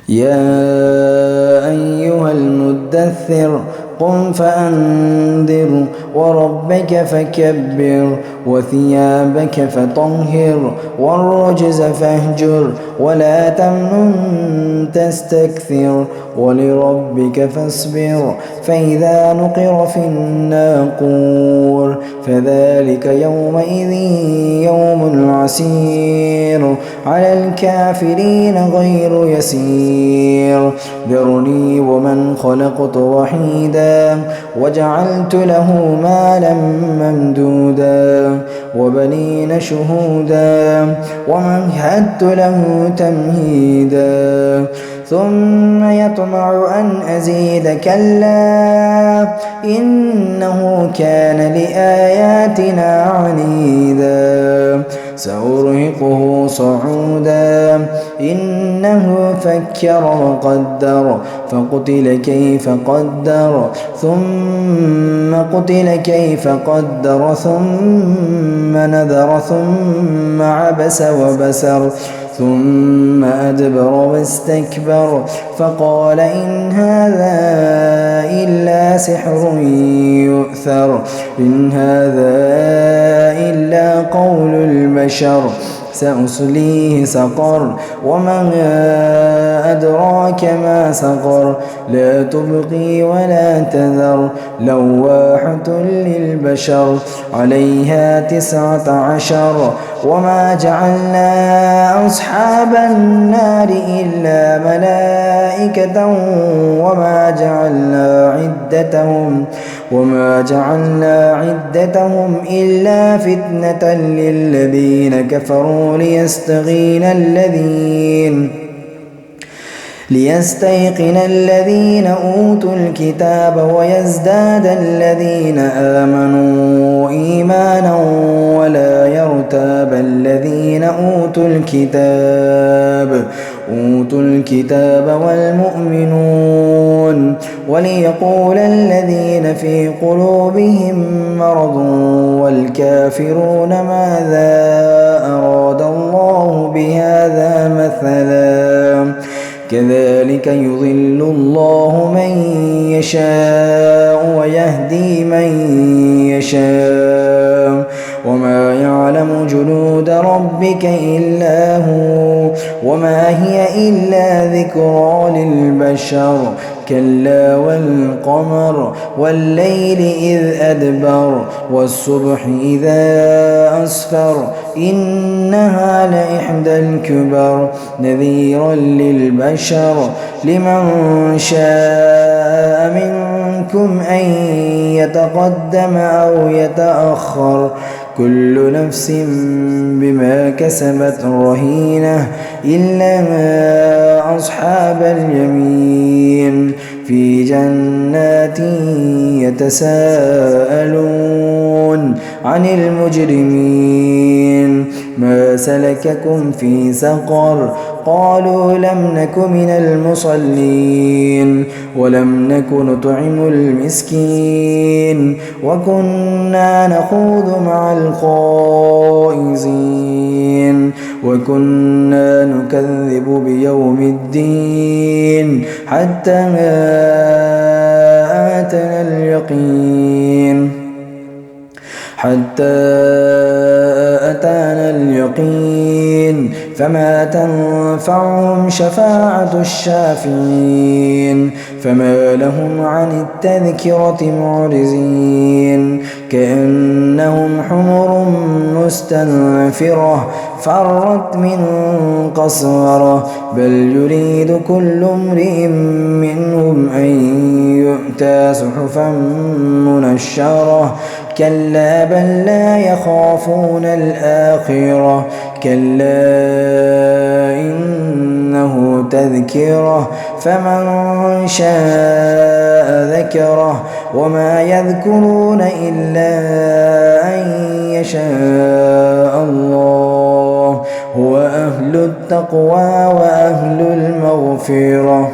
يا أيها المدثر قم فأنذر وربك فكبر وثيابك فطهر والرجز فاهجر ولا تمنن تستكثر ولربك فاصبر فإذا نقر في الناقور فذلك يومئذ يوم عسير على الكافرين غير يسير ذرني ومن خلقت وحيدا وجعلت له مالا ممدودا وبنين شهودا ومهدت له تمهيدا ثم يطمع أن أزيد كلا إنه كان لآياتنا عنيدا سأرهقه صعودا إنه فكر وقدر فقتل كيف قدر ثم قتل كيف قدر ثم نذر ثم عبس وبسر ثم أدبر واستكبر فقال إن هذا إلا سحر يؤثر إن هذا إلا قول البشر سأصليه سقر وما أدراك ما سقر لا تبقي ولا تذر لواحة للبشر عليها 19 وما جعلنا أصحاب النار إلا ملائكة وما جعلنا عدتهم إلا فتنة للذين كفروا ليستيقن الذين أوتوا الكتاب ويزداد الذين آمنوا إيمانا ولا يرتاب الذين أوتوا الكتاب والمؤمنون وليقول الذين في قلوبهم مرض والكافرون ماذا أراد الله بهذا مثلا كذلك يضل الله من يشاء ويهدي من يشاء وما يعلم جنود ربك إلا هو وما هي إلا ذكرى للبشر كلا والقمر والليل إذ أدبر والصبح إذا أسفر إنها لإحدى الكبر نذيرا للبشر لمن شاء منكم أن يتقدم أو يتأخر كل نفس بما كسبت رهينة إلا ما أصحاب اليمين في جنات يتساءلون عن المجرمين ما سلككم في سقر قالوا لم نك من المصلين ولم نك نطعم المسكين وكنا نخوض مع الخائضين وكنا نكذب بيوم الدين حتى أتانا اليقين فما تنفعهم شفاعة الشافعين فما لهم عن التذكرة معرضين كأنهم حمر مستنفرة فرت من قسورة بل يريد كل امرئ منهم أن يؤتى صحفا منشرة كلا بل لا يخافون الآخرة كلا إنه تذكرة فمن شاء ذكره وما يذكرون إلا أن يشاء الله هو أهل التقوى وأهل المغفرة